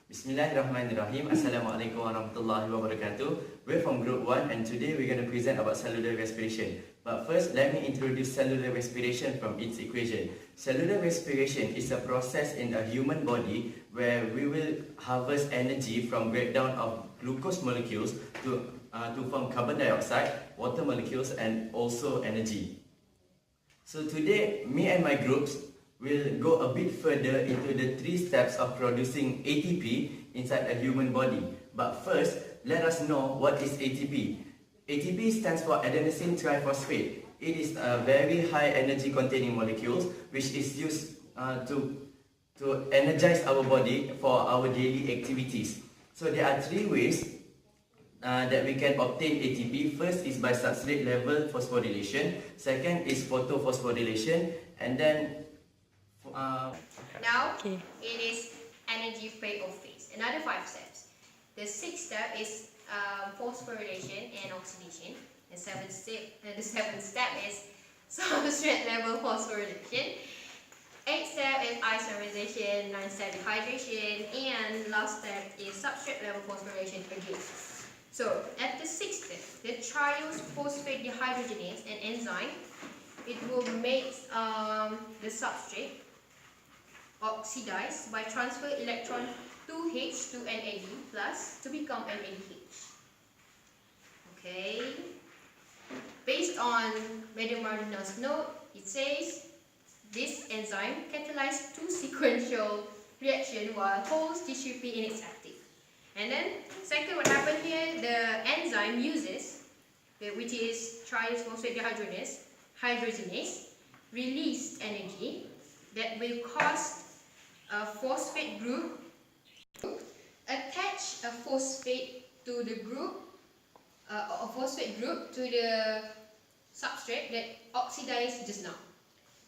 Bismillahirrahmanirrahim. Assalamualaikum warahmatullahi wabarakatuh. We're from Group 1 and today we're going to present about cellular respiration. But first, let me introduce cellular respiration from its equation. Cellular respiration is a process in a human body where we will harvest energy from breakdown of glucose molecules to form carbon dioxide, water molecules and also energy. So today, me and my groups will go a bit further into the 3 steps of producing ATP inside a human body. But first, let us know what is ATP. ATP stands for adenosine triphosphate. It is a very high energy containing molecules which is used to energize our body for our daily activities. So there are 3 ways that we can obtain ATP. First is by substrate level phosphorylation. Second is photophosphorylation, and then now it is energy payoff phase. Another 5 steps. The 6th step is phosphorylation and oxidation. The 7th step is substrate level phosphorylation. 8th step is isomerization. 9th step is hydration, and last step is substrate level phosphorylation again. So at the 6th step, the triose phosphate dehydrogenase, an enzyme, it will make the substrate oxidize by transfer electron 2H to NAD plus to become NADH. Okay. Based on Madam Martina's note, it says this enzyme catalyzes 2 sequential reactions while holds T3P in its active. And then second, what happened here? The enzyme uses, which is triose phosphate dehydrogenase, released energy that will cause a phosphate group attach a phosphate to the group, to the substrate that oxidized just now.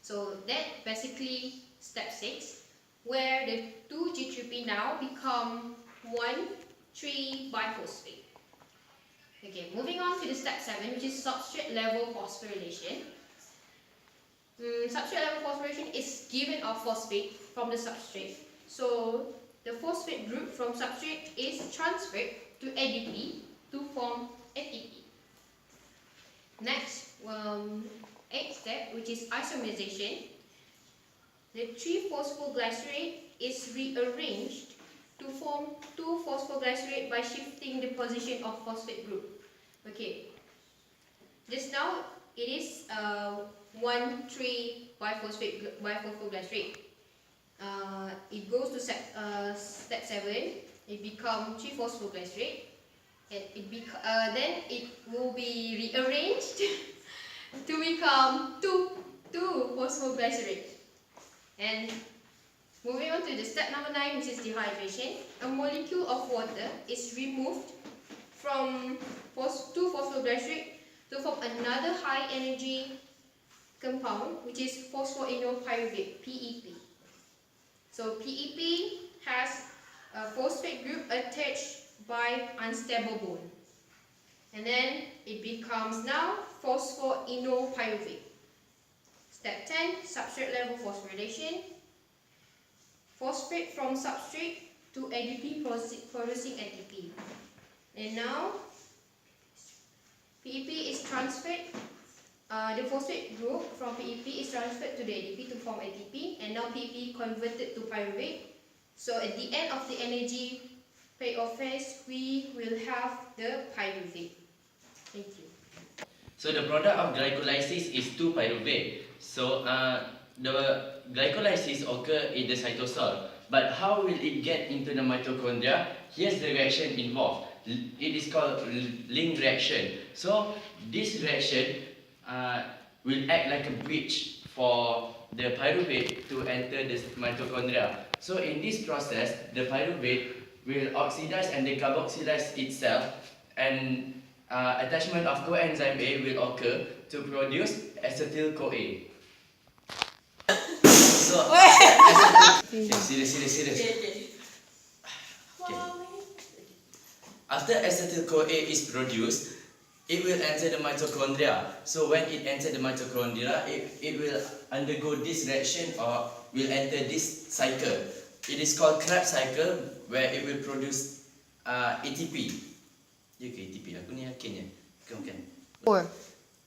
So that basically step 6, where the 2G3P now become 1,3-biphosphate. Okay, moving on to the step 7, which is substrate level phosphorylation. Substrate level phosphorylation is given off phosphate from the substrate. So the phosphate group from substrate is transferred to ADP to form ATP. Next, 8th step, which is isomerization. The 3-phosphoglycerate is rearranged to form 2-phosphoglycerate by shifting the position of phosphate group. Okay, just now it is 1,3-biphosphoglycerate. It goes to step 7. It becomes 3-phosphoglycerate, and then it will be rearranged to become 2-phosphoglycerate. And moving on to the step number 9, which is dehydration. A molecule of water is removed from 2-phosphoglycerate to form another high energy compound, which is phosphoenolpyruvate, PEP. So PEP has a phosphate group attached by unstable bond, and then it becomes now phosphoenolpyruvate. Step 10, substrate level phosphorylation. Phosphate from substrate to ADP producing ATP. And now PEP is transferred, the phosphate group from PEP is transferred to the ADP to form ATP, and now PEP converted to pyruvate. So at the end of the energy payoff phase, we will have the pyruvate. Thank you. So the product of glycolysis is 2-pyruvate. So the glycolysis occurs in the cytosol. But how will it get into the mitochondria? Here's the reaction involved. It is called link reaction. So this reaction will act like a bridge for the pyruvate to enter the mitochondria. So in this process, the pyruvate will oxidize and decarboxylize itself, and attachment of coenzyme A will occur to produce acetyl-CoA. So, serious. Okay. After acetyl-CoA is produced, it will enter the mitochondria. So when it enters the mitochondria, it will undergo this reaction or will enter this cycle. it is called Krebs cycle, where it will produce ATP. Ya ke ATP? Aku ni yakin je. Bukan. 4.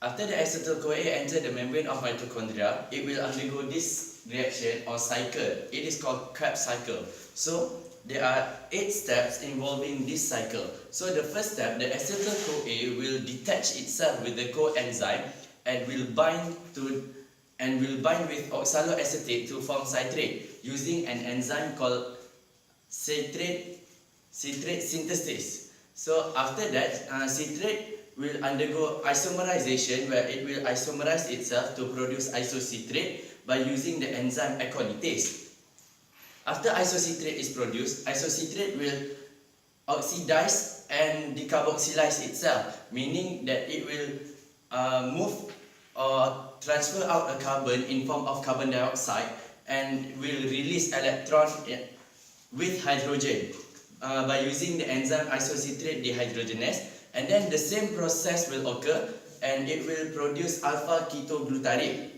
After the acetyl-CoA enter the membrane of mitochondria, it will undergo this reaction or cycle. It is called Krebs cycle. So there are 8 steps involving this cycle. So the first step, the acetyl-CoA will detach itself with the coenzyme and will bind with oxaloacetate to form citrate using an enzyme called citrate synthesis. So after that, citrate will undergo isomerization, where it will isomerize itself to produce isocitrate by using the enzyme aconitase. After isocitrate is produced, isocitrate will oxidize and decarboxylize itself, meaning that it will move or transfer out a carbon in form of carbon dioxide and will release electron with hydrogen by using the enzyme isocitrate dehydrogenase. And then the same process will occur and it will produce alpha ketoglutarate.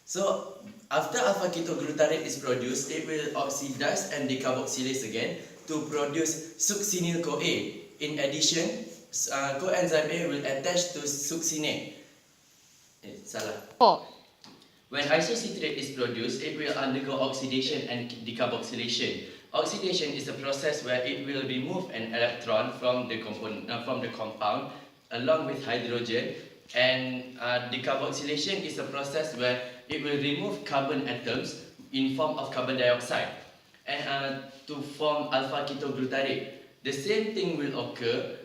So after alpha ketoglutarate is produced, it will oxidize and decarboxylase again to produce succinyl-CoA. In addition, coenzyme A will attach to succinate. Salah. 4. When isocitrate is produced, it will undergo oxidation and decarboxylation. Oxidation is a process where it will remove an electron from the compound along with hydrogen, and decarboxylation is a process where it will remove carbon atoms in form of carbon dioxide and to form alpha ketoglutarate. The same thing will occur.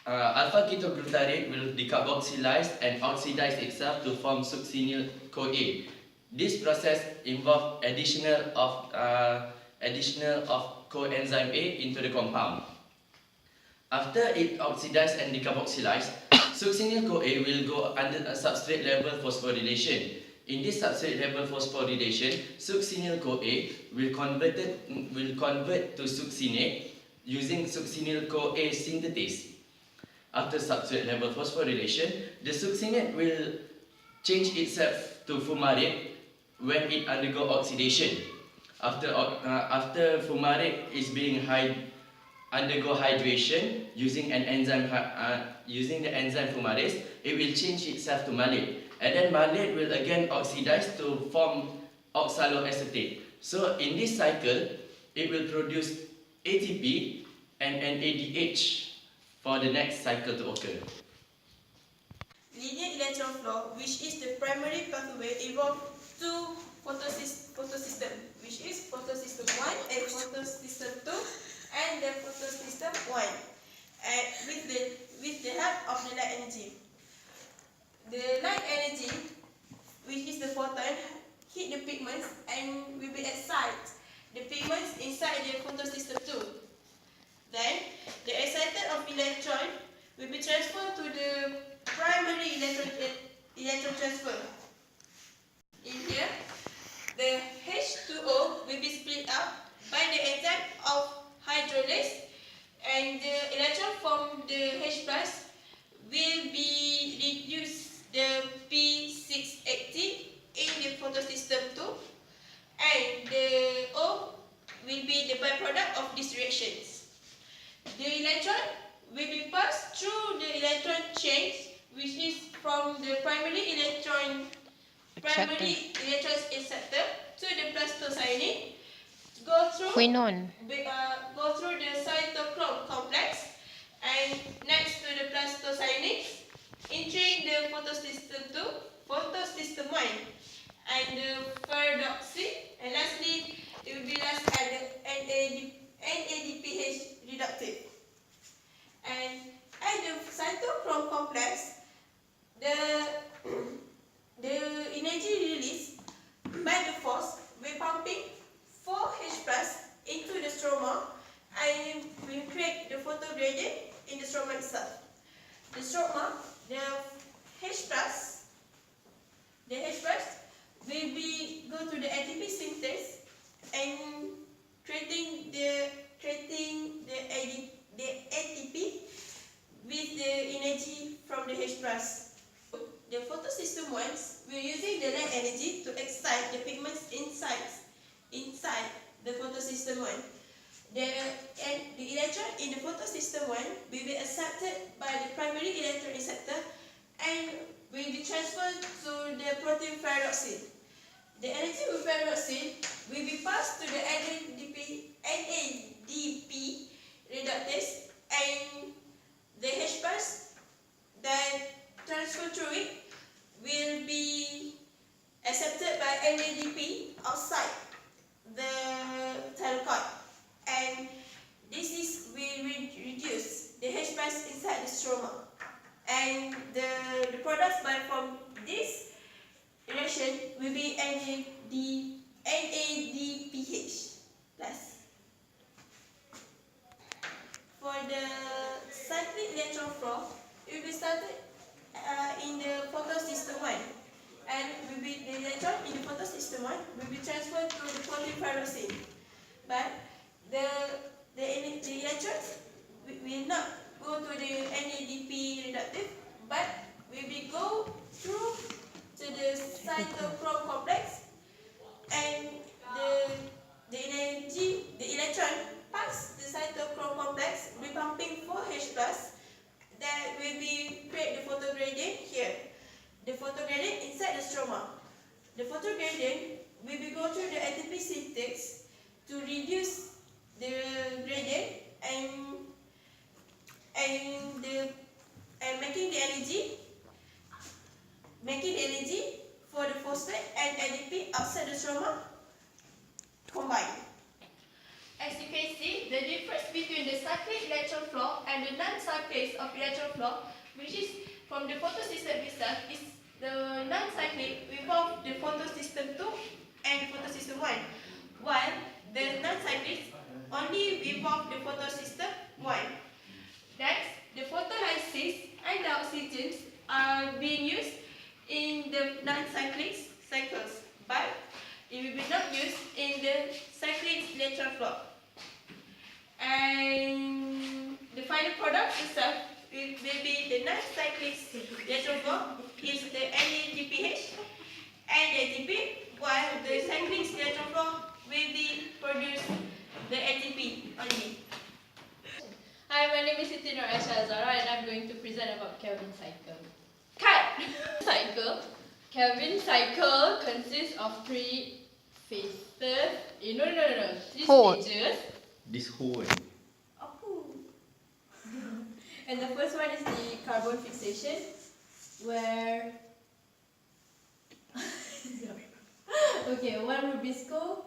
Alpha ketoglutarate will decarboxylize and oxidize itself to form succinyl-CoA. This process involves additional of coenzyme A into the compound. After it oxidizes and decarboxylizes, succinyl-CoA will go under a substrate level phosphorylation. In this substrate level phosphorylation, succinyl-CoA will convert to succinate using succinyl-CoA synthesis. After substrate level phosphorylation, the succinate will change itself to fumarate when it undergo oxidation. After fumarate is being undergo hydration using an enzyme using the enzyme fumarase, it will change itself to malate, and then malate will again oxidize to form oxaloacetate. So in this cycle, it will produce ATP and NADH for the next cycle to occur. Linear electron flow, which is the primary pathway, involves two photosystem, which is photosystem 1 and photosystem 2, and the photosystem 1, and with the help of the light energy. The light energy, which is the photon, hit the pigments and will be excite the pigments inside the photosystem 2. Then the excited of electron will be transferred to the primary electron transfer. In here, the H2O will be split up by the enzyme of hydrolase, and the electron from the H plus will be reduced the P680 in the photosystem 2, and the O will be the byproduct of these reactions. The electron will be passed through the electron change, which is from the primary electron acceptor to the plastocyanine, go through the cytochrome complex, and next to the plastocyanine, entering the photosystem 2, photosystem 1, and the pyridoxine, and lastly, it will be last at the NADPH reductive. And at the cytochrome complex, the energy released by the force will pumping 4H plus into the stroma and will create the photogradient in the stroma itself. The stroma, the H plus will be go to the ATP synthesis and creating the ATP with the energy from the H plus. The photosystem ones will using the light energy to excite the pigments inside the electron in the photosystem 1 will be accepted by the primary electron receptor and will be transferred to the protein ferroxide. The energy of ferroxide will be passed to the NADP reductase, and the H bus that transfer through it will be accepted by NADP outside the thylakoid, and this will reduce the H bus inside the stroma, and the products from this reaction will be NADPH plus. For the cyclic electron flow, it will be started in the photosystem 1, and the electron in the photosystem 1 will be transferred to the protein ferroxide. But the electrons will not go to the NADP reductive, but will be go through to the cytochrome complex, and the electron past the cytochrome complex will be pumping 4H plus that will be create the photogradient here. The photogradient inside the stroma. The photogradient will be go through the ATP syntax to reduce the gradient and making the energy for the phosphate and ADP outside the stroma combined. As you can see, the difference between the cyclic electron flow and the non-cyclic of electron flow, which is from the photosystem itself, is the non-cyclic involve the photosystem 2 and the photosystem 1, while the non-cyclic only involve the photosystem 1. Next, the photolysis and the oxygens are being used in the non-cyclic cycles, but it will be not used in the cyclic electron flow. And the final product itself will be the non-cyclic electron flow is the NADPH and ATP, while the cyclic electron flow will be produce the ATP only. Hi, my name is Siti Nur Aisha Zara, and I'm going to present about Kelvin cycle. Cut! Kelvin cycle consists of three phases. Three stages. This whole And the first one is the carbon fixation, where one Rubisco,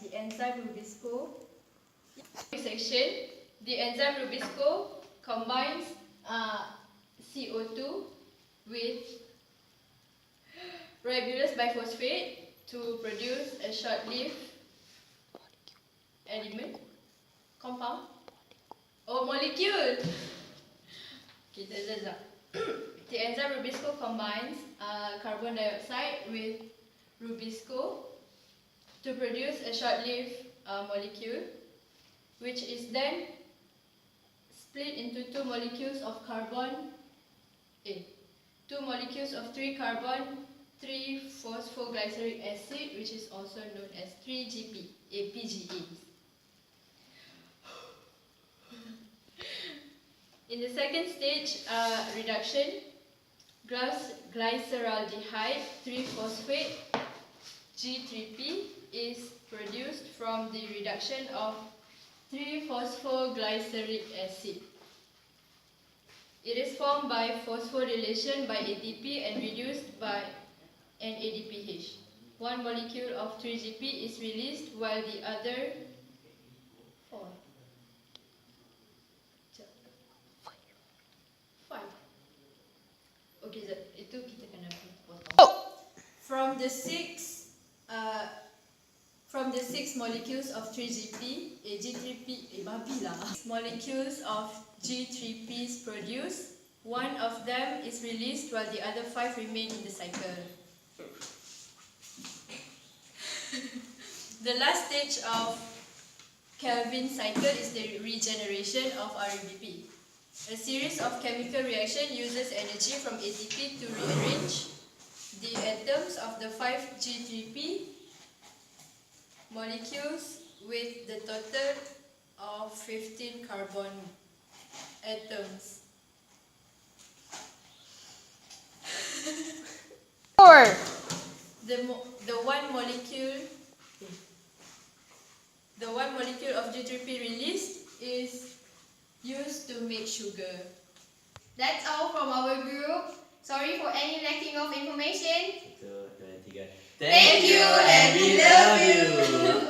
the enzyme Rubisco. Fixation, the enzyme Rubisco combines CO2 with ribulose biphosphate to produce a short-lived element, compound, or molecule. The enzyme Rubisco combines carbon dioxide with Rubisco to produce a short-lived molecule, which is then split into two molecules of carbon, two molecules of 3-carbon 3-phosphoglyceric acid, which is also known as 3-GP, PGA. In the second stage, reduction, glyceraldehyde 3-phosphate G3P is produced from the reduction of 3-phosphoglyceric acid. It is formed by phosphorylation by ATP and reduced by NADPH. One molecule of 3-GP is released while the other 5. Okay, itu kita kena potong. From the six molecules of 3-GP, molecules of G3P is produced. One of them is released while the other 5 remain in the cycle. The last stage of Kelvin cycle is the regeneration of RBP. A series of chemical reactions uses energy from ATP to rearrange the atoms of the 5 G3P molecules with the total of 15 carbon atoms. 4. The one molecule of G3P released is used to make sugar. That's all from our group. Sorry for any lacking of information. Satu, dua, tiga. Thank you and we love you.